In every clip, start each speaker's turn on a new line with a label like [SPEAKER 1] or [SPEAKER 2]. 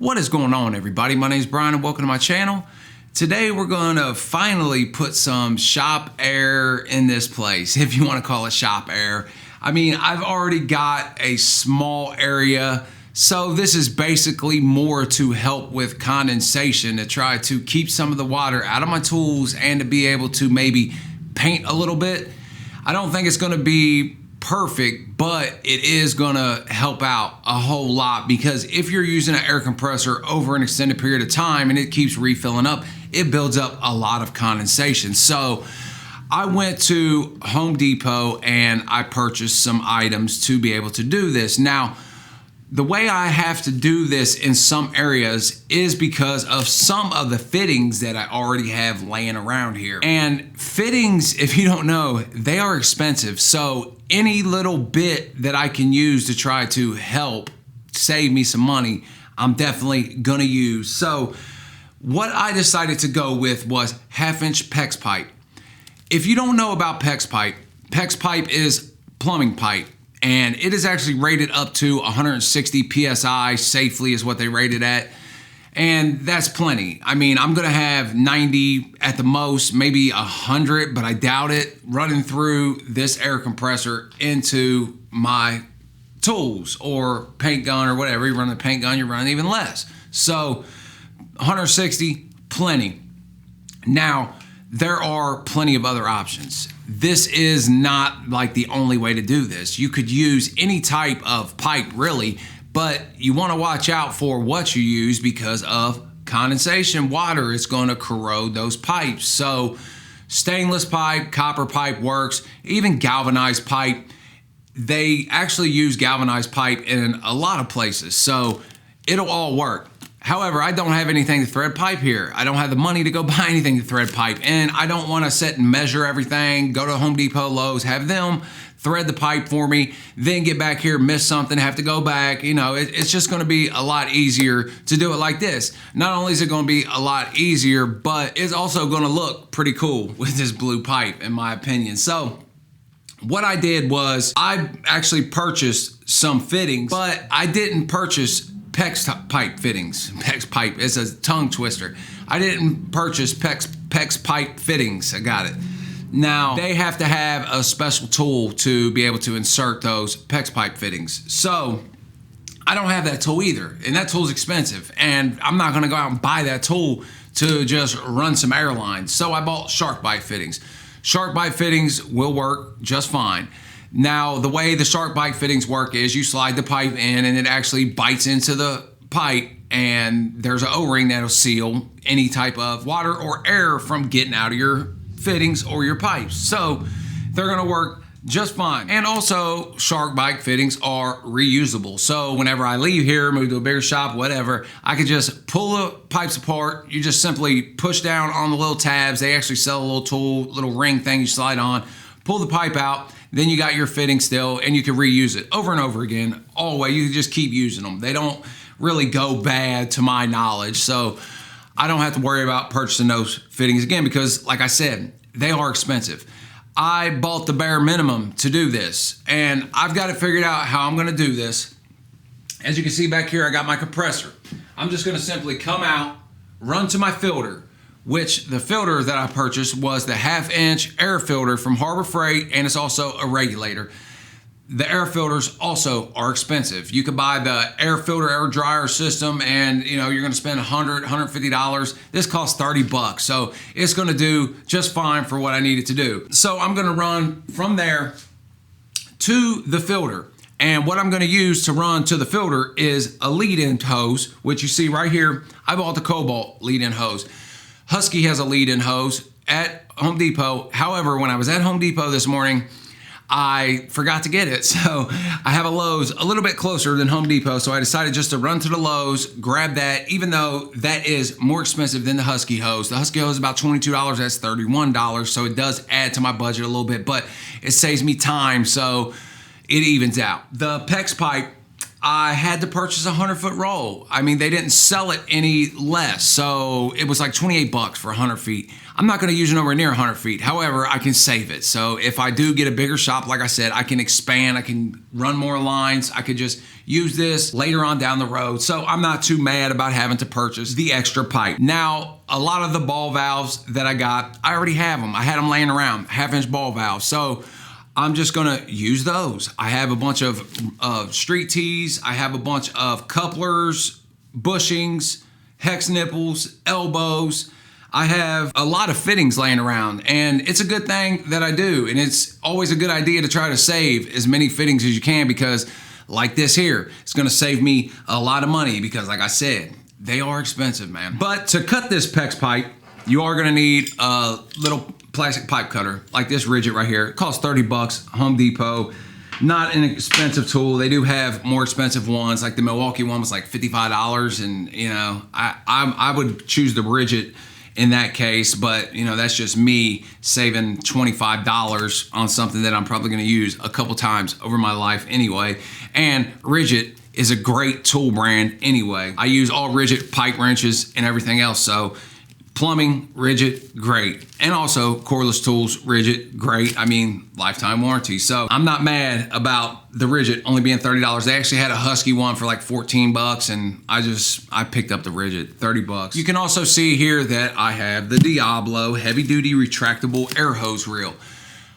[SPEAKER 1] What is going on, everybody? My name is Brian and welcome to my channel. Today we're going to finally put some shop air in this place, if you want to call it shop air. I mean, I've already got a small area, so this is basically more to help with condensation, to try to keep some of the water out of my tools and to be able to maybe paint a little bit. I don't think it's going to be perfect, but it is going to help out a whole lot, because if you're using an air compressor over an extended period of time and it keeps refilling up, it builds up a lot of condensation. So I went to Home Depot and I purchased some items to be able to do this. Now, the way I have to do this in some areas is because of some of the fittings that I already have laying around here. And fittings, if you don't know, they are expensive. So any little bit that I can use to try to help save me some money, I'm definitely gonna use. So what I decided to go with was 1/2-inch PEX pipe. If you don't know about PEX pipe is plumbing pipe. And it is actually rated up to 160 PSI safely is what they rated at. And that's plenty. I mean, I'm gonna have 90 at the most, maybe 100, but I doubt it, running through this air compressor into my tools or paint gun or whatever. You run the paint gun, you're running even less. So 160, plenty. Now, there are plenty of other options. This is not like the only way to do this. You could use any type of pipe really, but you want to watch out for what you use because of condensation. Water is going to corrode those pipes. So stainless pipe, copper pipe works, even galvanized pipe. They actually use galvanized pipe in a lot of places, so it'll all work. However, I don't have anything to thread pipe here. I don't have the money to go buy anything to thread pipe, and I don't want to sit and measure everything, go to Home Depot, Lowe's, have them thread the pipe for me, then get back here, miss something, have to go back. You know, it's just going to be a lot easier to do it like this. Not only is it going to be a lot easier, but it's also going to look pretty cool with this blue pipe, in my opinion. So what I did was I actually purchased some fittings, but I didn't purchase PEX pipe fittings. PEX pipe is a tongue twister. I didn't purchase PEX pipe fittings. I got it. Now, they have to have a special tool to be able to insert those PEX pipe fittings. So I don't have that tool either, and that tool's expensive, and I'm not gonna go out and buy that tool to just run some air lines. So I bought shark bite fittings. Shark bite fittings will work just fine. Now, the way the shark bite fittings work is you slide the pipe in and it actually bites into the pipe, and there's an O-ring that'll seal any type of water or air from getting out of your fittings or your pipes. So they're gonna work just fine. And also, shark bite fittings are reusable. So whenever I leave here, move to a bigger shop, whatever, I could just pull the pipes apart. You just simply push down on the little tabs. They actually sell a little tool, little ring thing you slide on, pull the pipe out, then you got your fitting still, and you can reuse it over and over again, all the way. You can just keep using them. They don't really go bad to my knowledge, so I don't have to worry about purchasing those fittings again because, like I said, they are expensive. I bought the bare minimum to do this, and I've got it figured out how I'm gonna do this. As you can see back here, I got my compressor. I'm just gonna simply come out, run to my filter, which the filter that I purchased was the 1/2-inch air filter from Harbor Freight, and it's also a regulator. The air filters also are expensive. You could buy the air filter, air dryer system, and you know, you're gonna spend $100, $150. This costs 30 bucks, so it's gonna do just fine for what I need it to do. So I'm gonna run from there to the filter. And what I'm gonna use to run to the filter is a lead-in hose, which you see right here. I bought the Kobalt lead-in hose. Husky has a lead-in hose at Home Depot. However, when I was at Home Depot this morning, I forgot to get it. So I have a Lowe's a little bit closer than Home Depot. So I decided just to run to the Lowe's, grab that, even though that is more expensive than the Husky hose. The Husky hose is about $22, that's $31. So it does add to my budget a little bit, but it saves me time. So it evens out. The PEX pipe, I had to purchase a 100-foot roll. I mean, they didn't sell it any less. So it was like 28 bucks for 100 feet. I'm not gonna use it nowhere near 100 feet. However, I can save it. So if I do get a bigger shop, like I said, I can expand, I can run more lines. I could just use this later on down the road. So I'm not too mad about having to purchase the extra pipe. Now, a lot of the ball valves that I got, I already have them. I had them laying around, 1/2-inch ball valves. So I'm just gonna use those. I have a bunch of street tees. I have a bunch of couplers, bushings, hex nipples, elbows. I have a lot of fittings laying around, and it's a good thing that I do. And it's always a good idea to try to save as many fittings as you can, because like this here, it's gonna save me a lot of money, because like I said, they are expensive, man. But to cut this PEX pipe, you are gonna need a little plastic pipe cutter like this Ridgit right here. It costs 30 bucks, Home Depot. Not an expensive tool. They do have more expensive ones, like the Milwaukee one was like $55, and you know, I would choose the Ridgit in that case, but you know, that's just me saving $25 on something that I'm probably gonna use a couple times over my life anyway. And Ridgit is a great tool brand anyway. I use all Ridgit pipe wrenches and everything else, so plumbing, Ridgit, great. And also cordless tools, Ridgit, great. I mean, lifetime warranty. So I'm not mad about the Ridgit only being $30. They actually had a Husky one for like 14 bucks, and I picked up the Ridgit, 30 bucks. You can also see here that I have the Diablo heavy duty retractable air hose reel.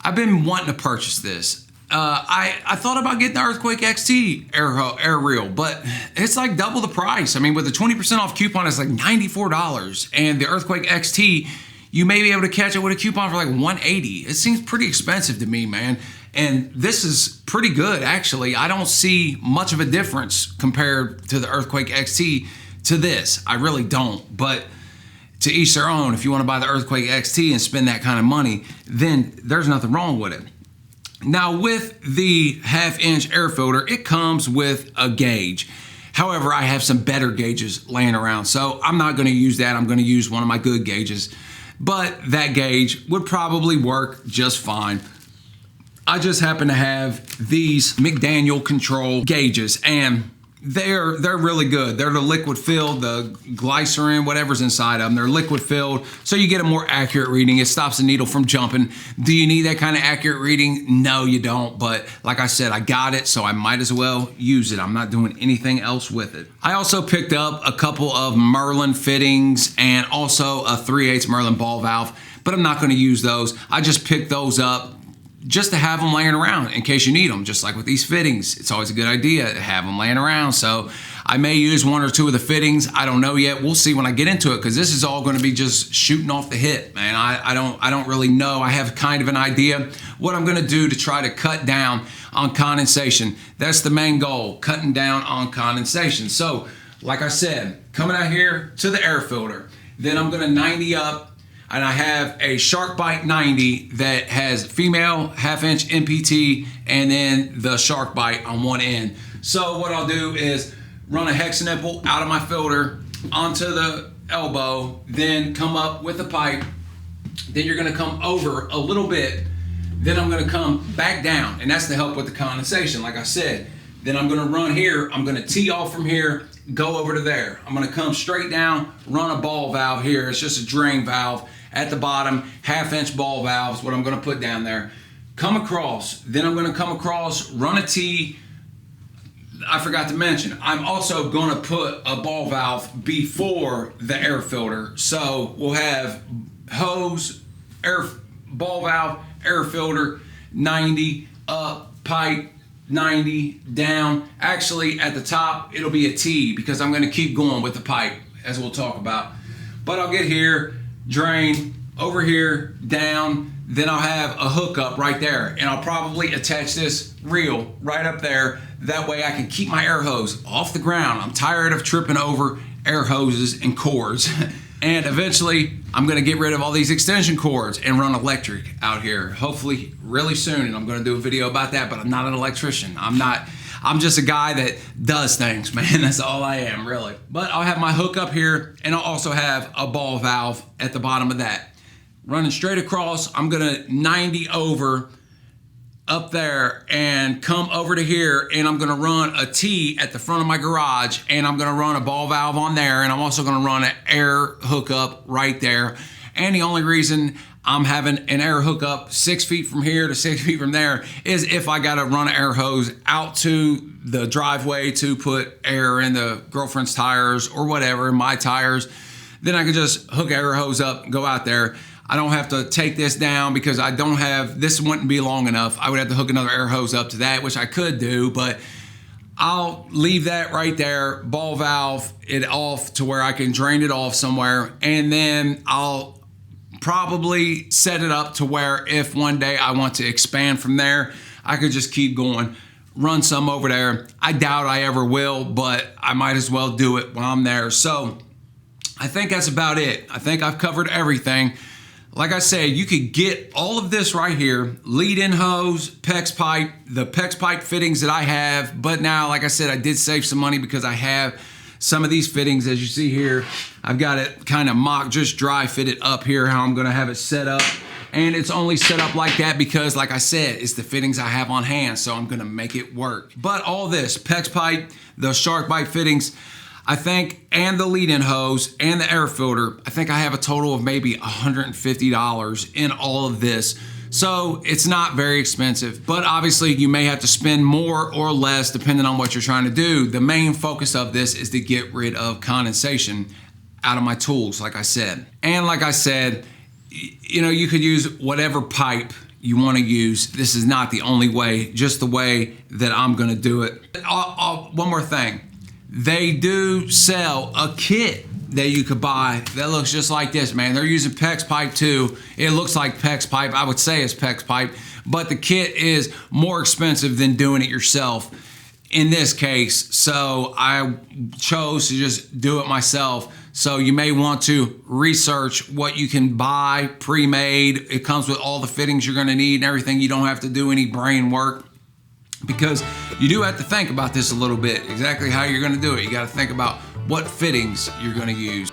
[SPEAKER 1] I've been wanting to purchase this. I thought about getting the Earthquake XT air reel, but it's like double the price. I mean, with the 20% off coupon, it's like $94. And the Earthquake XT, you may be able to catch it with a coupon for like $180. It seems pretty expensive to me, man. And this is pretty good, actually. I don't see much of a difference compared to the Earthquake XT to this. I really don't, but to each their own. If you want to buy the Earthquake XT and spend that kind of money, then there's nothing wrong with it. Now, with the 1/2-inch air filter, it comes with a gauge. However, I have some better gauges laying around, so I'm not gonna use that. I'm gonna use one of my good gauges, but that gauge would probably work just fine. I just happen to have these McDaniel Control gauges, and they're really good. They're the liquid filled, the glycerin, whatever's inside of them. They're liquid filled, so you get a more accurate reading. It stops the needle from jumping. Do you need that kind of accurate reading? No, you don't. But like I said, I got it, so I might as well use it. I'm not doing anything else with it. I also picked up a couple of Merlin fittings and also a 3/8 Merlin ball valve, but I'm not going to use those. I just picked those up just to have them laying around in case you need them. Just like with these fittings, it's always a good idea to have them laying around. So I may use one or two of the fittings. I don't know yet. We'll see when I get into it, because this is all going to be just shooting off the hip, man. I don't really know. I have kind of an idea what I'm going to do to try to cut down on condensation. That's the main goal, cutting down on condensation. So like I said, coming out here to the air filter, then I'm going to 90 up. And I have a SharkBite 90 that has female 1/2-inch MPT and then the SharkBite on one end. So what I'll do is run a hex nipple out of my filter onto the elbow, then come up with the pipe. Then you're gonna come over a little bit. Then I'm gonna come back down, and that's to help with the condensation, like I said. Then I'm gonna run here, I'm gonna tee off from here, go over to there. I'm gonna come straight down, run a ball valve here. It's just a drain valve at the bottom, 1/2-inch ball valves, what I'm gonna put down there. Come across, then I'm gonna come across, run a tee. I forgot to mention, I'm also gonna put a ball valve before the air filter. So we'll have hose, air ball valve, air filter, 90 up, pipe, 90 down. Actually, at the top, it'll be a T, because I'm gonna keep going with the pipe, as we'll talk about. But I'll get here, drain, over here, down, then I'll have a hookup right there, and I'll probably attach this reel right up there. That way I can keep my air hose off the ground. I'm tired of tripping over air hoses and cords. And eventually, I'm gonna get rid of all these extension cords and run electric out here, hopefully really soon. And I'm gonna do a video about that, but I'm not an electrician. I'm just a guy that does things, man. That's all I am, really. But I'll have my hook up here, and I'll also have a ball valve at the bottom of that. Running straight across, I'm gonna 90 over up there and come over to here, and I'm gonna run a T at the front of my garage, and I'm gonna run a ball valve on there, and I'm also gonna run an air hookup right there. And the only reason I'm having an air hookup 6 feet from here to 6 feet from there is if I gotta run an air hose out to the driveway to put air in the girlfriend's tires or whatever, in my tires, then I could just hook air hose up, go out there. I don't have to take this down because I don't have, this wouldn't be long enough. I would have to hook another air hose up to that, which I could do, but I'll leave that right there, ball valve it off to where I can drain it off somewhere, and then I'll probably set it up to where if one day I want to expand from there, I could just keep going, run some over there. I doubt I ever will, but I might as well do it while I'm there. So I think that's about it. I think I've covered everything. Like I said, you could get all of this right here, lead-in hose, PEX pipe, the PEX pipe fittings that I have, but now, like I said, I did save some money because I have some of these fittings, as you see here. I've got it kind of mock, just dry fitted up here, how I'm gonna have it set up. And it's only set up like that because, like I said, it's the fittings I have on hand, so I'm gonna make it work. But all this, PEX pipe, the shark bite fittings, I think, and the lead-in hose and the air filter, I think I have a total of maybe $150 in all of this. So it's not very expensive, but obviously you may have to spend more or less depending on what you're trying to do. The main focus of this is to get rid of condensation out of my tools, like I said. And like I said, you know, you could use whatever pipe you want to use. This is not the only way, just the way that I'm going to do it. One more thing. They do sell a kit that you could buy that looks just like this, man. They're using PEX pipe too. It looks like PEX pipe. I would say it's PEX pipe, but the kit is more expensive than doing it yourself in this case. So I chose to just do it myself. So you may want to research what you can buy pre-made. It comes with all the fittings you're gonna need and everything. You don't have to do any brain work, because you do have to think about this a little bit, exactly how you're gonna do it. You gotta think about what fittings you're gonna use.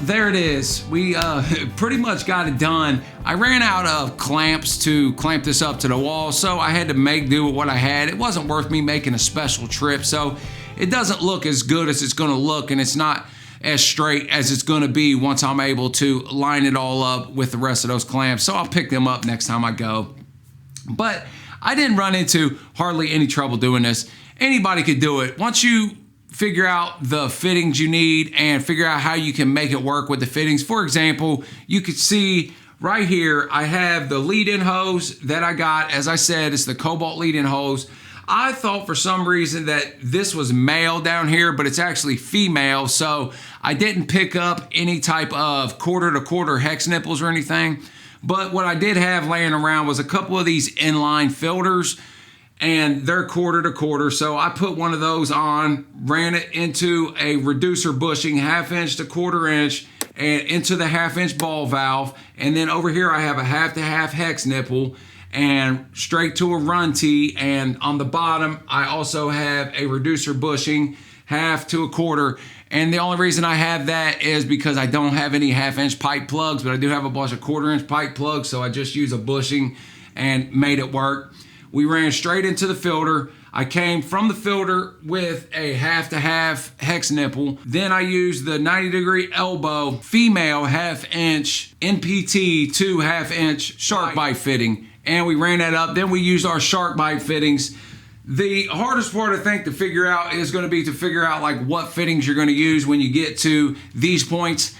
[SPEAKER 1] there it is. We pretty much got it done. I ran out of clamps to clamp this up to the wall, so I had to make do with what I had. It wasn't worth me making a special trip, so it doesn't look as good as it's gonna look, and it's not as straight as it's gonna be once I'm able to line it all up with the rest of those clamps. So I'll pick them up next time I go. But I didn't run into hardly any trouble doing this. Anybody could do it. Once you figure out the fittings you need and figure out how you can make it work with the fittings. For example, you could see right here, I have the lead-in hose that I got. As I said, it's the Kobalt lead-in hose. I thought for some reason that this was male down here, but it's actually female. So I didn't pick up any type of quarter-to-quarter hex nipples or anything. But what I did have laying around was a couple of these inline filters, and they're quarter-to-quarter. So I put one of those on, ran it into a reducer bushing, 1/2 inch to 1/4 inch, and into the 1/2 inch ball valve. And then over here I have a 1/2 hex nipple and straight to a run tee. And on the bottom, I also have a reducer bushing, 1/2 to 1/4. And the only reason I have that is because I don't have any 1/2 inch pipe plugs, but I do have a bunch of 1/4 inch pipe plugs. So I just use a bushing and made it work. We ran straight into the filter. I came from the filter with a 1/2 hex nipple. Then I used the 90-degree elbow female 1/2 inch NPT 2 1/2 inch shark bite fitting. And we ran that up. Then we used our shark bite fittings. The hardest part, I think, to figure out is going to be to figure out like what fittings you're going to use when you get to these points.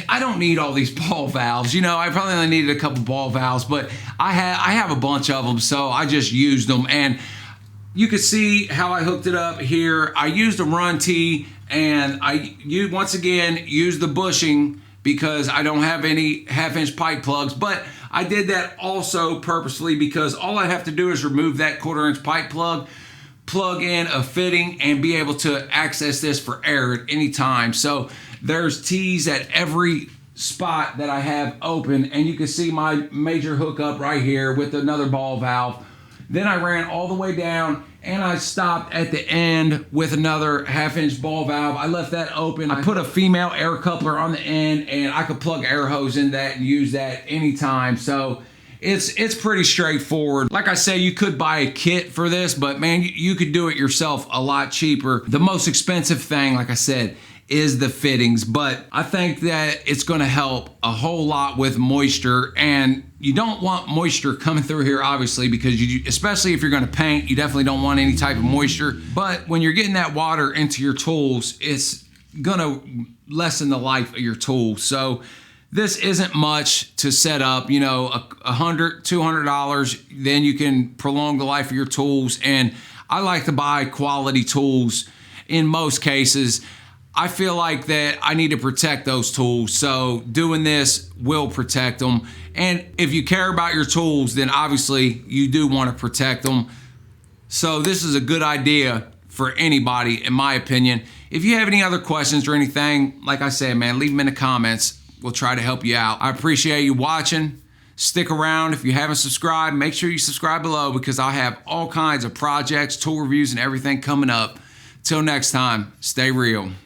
[SPEAKER 1] I don't need all these ball valves. You know, I probably only needed a couple ball valves, but I have a bunch of them, so I just used them. And you can see how I hooked it up here. I used a run tee, and once again used the bushing because I don't have any 1/2 inch pipe plugs, but I did that also purposefully because all I have to do is remove that 1/4 inch pipe plug in a fitting, and be able to access this for air at any time. So there's T's at every spot that I have open, and you can see my major hookup right here with another ball valve. Then I ran all the way down, and I stopped at the end with another 1/2 inch ball valve. I left that open. I put a female air coupler on the end, and I could plug air hose in that and use that anytime. So it's pretty straightforward. Like I say, you could buy a kit for this, but man, you could do it yourself a lot cheaper. The most expensive thing, like I said, is the fittings, but I think that it's going to help a whole lot with moisture. And you don't want moisture coming through here, obviously, because especially if you're going to paint, you definitely don't want any type of moisture. But when you're getting that water into your tools, it's going to lessen the life of your tool. So this isn't much to set up, you know, $100, $200, then you can prolong the life of your tools. And I like to buy quality tools in most cases. I feel like that I need to protect those tools, so doing this will protect them. And if you care about your tools, then obviously you do want to protect them. So this is a good idea for anybody, in my opinion. If you have any other questions or anything, like I said, man, leave them in the comments. We'll try to help you out. I appreciate you watching. Stick around. If you haven't subscribed, make sure you subscribe below, because I'll have all kinds of projects, tool reviews, and everything coming up. Till next time, stay real.